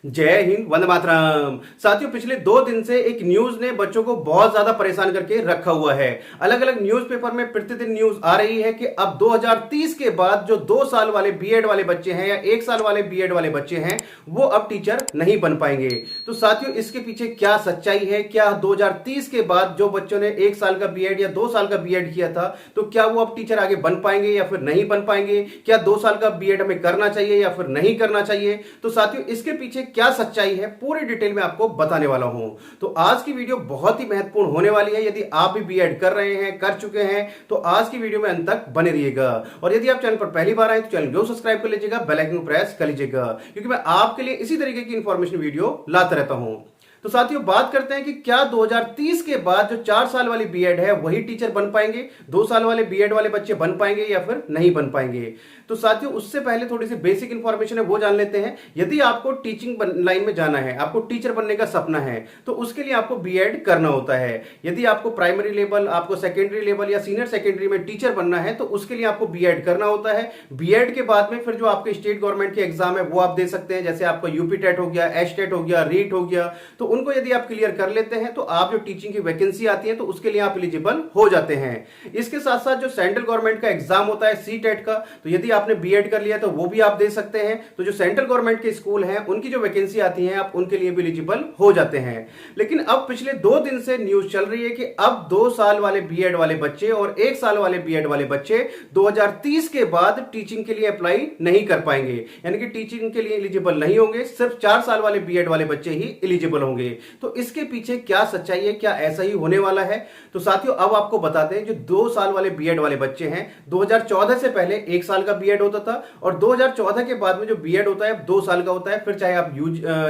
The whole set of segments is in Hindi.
जय हिंद, वंदे मातरम। साथियों, पिछले 2 दिन से एक न्यूज ने बच्चों को बहुत ज्यादा परेशान करके रखा हुआ है। अलग अलग न्यूज़पेपर में प्रतिदिन न्यूज आ रही है कि अब 2030 के बाद जो 2 साल वाले बीएड वाले बच्चे हैं या 1 साल वाले बीएड वाले बच्चे हैं वो अब टीचर नहीं बन पाएंगे। तो साथियों, इसके पीछे क्या सच्चाई है? क्या 2030 के बाद जो बच्चों ने 1 साल का बीएड या 2 साल का बीएड किया था तो क्या वो अब टीचर आगे बन पाएंगे या फिर नहीं बन पाएंगे? क्या 2 साल का बीएड हमें करना चाहिए या फिर नहीं करना चाहिए? तो साथियों, इसके पीछे क्या सच्चाई है पूरी डिटेल में आपको बताने वाला हूं। तो आज की वीडियो बहुत ही महत्वपूर्ण होने वाली है। यदि आप भी बीएड कर रहे हैं, कर चुके हैं, तो आज की वीडियो में अंत तक बने रहिएगा। और यदि आप चैनल पर पहली बार आए तो चैनल को सब्सक्राइब कर लीजिएगा, बेल आइकन को प्रेस कर लीजिएगा, क्योंकि मैं आपके लिए इसी तरीके की इंफॉर्मेशन वीडियो लाता रहता हूं। तो साथियों, बात करते हैं कि क्या 2030 के बाद जो 4 साल वाली बीएड है वही टीचर बन पाएंगे, 2 साल वाले बीएड वाले बच्चे बन पाएंगे या फिर नहीं बन पाएंगे। तो साथियों, उससे पहले थोड़ी सी बेसिक इंफॉर्मेशन है वो जान लेते हैं। यदि आपको टीचिंग लाइन में जाना है, आपको टीचर बनने का सपना है, तो उसके लिए आपको बीएड करना होता है। यदि आपको प्राइमरी लेवल, आपको सेकेंडरी लेवल या सीनियर सेकेंडरी में टीचर बनना है तो उसके लिए आपको बीएड करना होता है। बीएड के बाद में फिर जो आपके स्टेट गवर्नमेंट के एग्जाम है वो आप दे सकते हैं, जैसे आपका यूपी टेट हो गया, एच टेट हो गया, रीट हो गया। तो उनको यदि आप क्लियर कर लेते हैं तो आप जो टीचिंग की वैकेंसी आती है तो उसके लिए आप एलिजिबल हो जाते हैं। इसके साथ साथ जो सेंट्रल गवर्नमेंट का एग्जाम होता है सी टेट का, तो यदि आपने बीएड कर लिया तो वो भी आप दे सकते हैं। तो जो सेंट्रल गवर्नमेंट के स्कूल हैं उनकी जो वैकेंसी आती है आप उनके लिए भी एलिजिबल हो जाते हैं। लेकिन अब पिछले 2 दिन से न्यूज चल रही है कि अब 2 साल वाले बीएड वाले बच्चे और 1 साल वाले बीएड वाले बच्चे 2030 के बाद टीचिंग के लिए अप्लाई नहीं कर पाएंगे, यानी कि टीचिंग के लिए एलिजिबल नहीं होंगे। सिर्फ 4 साल वाले बीएड वाले बच्चे ही एलिजिबल होंगे। तो इसके पीछे क्या सच्चाई है? क्या ऐसा ही होने वाला है? तो साथियों, अब आपको बताते हैं, जो 2 साल वाले बीएड वाले बच्चे हैं, 2014 से पहले 1 साल का बीएड होता था और 2014 के बाद में जो बीएड होता है 2 साल का होता है। फिर चाहे आप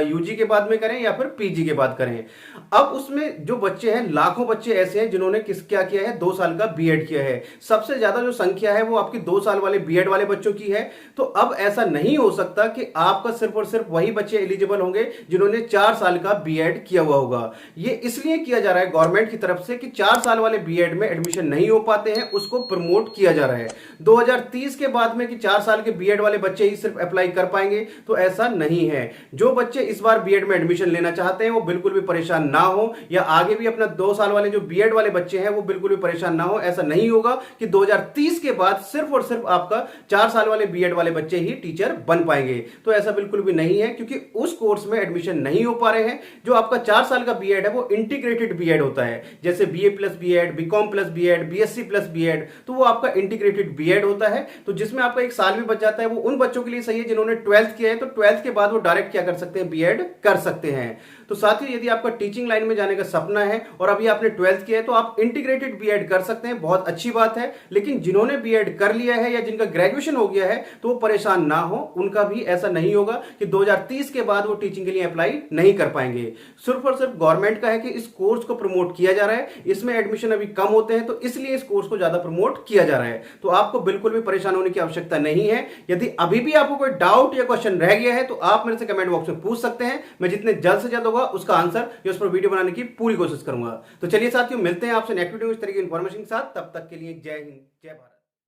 यूजी के बाद में करें या फिर पीजी के बाद करें। अब उसमें जो बच्चे हैं, लाखों बच्चे ऐसे हैं जिन्होंने क्या किया है, 2 साल का बीएड किया है। सबसे ज्यादा जो संख्या है वो आपकी 2 साल वाले बीएड वाले बच्चों की है। तो अब ऐसा नहीं हो सकता कि आपका सिर्फ और सिर्फ वही बच्चे एलिजिबल होंगे जिन्होंने 4 साल का बीएड किया हुआ होगा। ये इसलिए किया जा रहा है गवर्नमेंट की तरफ से कि 4 साल वाले बीएड में एडमिशन नहीं हो पाते हैं, उसको प्रमोट किया जा रहा है। 2030 के बाद में कि 4 साल के बीएड वाले बच्चे ही सिर्फ अप्लाई कर पाएंगे, तो ऐसा नहीं है। जो बच्चे इस बार बीएड में एडमिशन लेना चाहते हैं वो बिल्कुल भी परेशान ना हो, या आगे भी अपना 2 साल वाले जो बीएड वाले बच्चे हैं वो बिल्कुल भी परेशान ना हो। ऐसा नहीं होगा कि 2030 के बाद सिर्फ और सिर्फ आपका 4 साल वाले बीएड वाले बच्चे ही टीचर बन पाएंगे। तो ऐसा बिल्कुल भी नहीं है, क्योंकि उस कोर्स में एडमिशन नहीं हो पा रहे हैं। जो आपका 4 साल का बीएड है वो इंटीग्रेटेड बीएड होता है, जैसे BA plus BEd, BCom plus BEd, BSc plus BEd. तो वो आपका इंटीग्रेटेड बीएड होता है। तो जिसमें आपका 1 साल भी बच जाता है। वो उन बच्चों के लिए सही है जिन्होंने 12th किया है, तो 12th के बाद वो डायरेक्ट क्या कर सकते हैं, बीएड कर सकते हैं। तो साथियों, यदि आपका टीचिंग लाइन में जाने का सपना है और अभी आपने 12th किया है तो आप इंटीग्रेटेड बीएड कर सकते हैं, बहुत अच्छी बात है। लेकिन जिन्होंने बीएड कर लिया है या जिनका ग्रेजुएशन हो गया है तो वो परेशान ना हो, उनका भी ऐसा नहीं होगा कि 2030 के बाद वो टीचिंग के लिए अप्लाई नहीं कर पाएंगे। सिर्फ और सिर्फ गवर्नमेंट का है कि इस कोर्स को प्रमोट किया जा रहा है, इसमें एडमिशन अभी कम होते हैं तो इसलिए इस कोर्स को ज्यादा प्रमोट किया जा रहा है। तो आपको बिल्कुल भी परेशान होने की आवश्यकता नहीं है। यदि अभी भी आपको कोई डाउट या क्वेश्चन रह गया है तो आप मेरे से कमेंट बॉक्स में पूछ सकते हैं। मैं जितने जल्द से जल्द होगा उसका आंसर या उस पर वीडियो बनाने की पूरी कोशिश करूंगा। तो चलिए साथियों, मिलते हैं आपसे नेक्स्ट वीडियो में इस तरह की इंफॉर्मेशन के साथ। तब तक के लिए जय हिंद, जय भारत।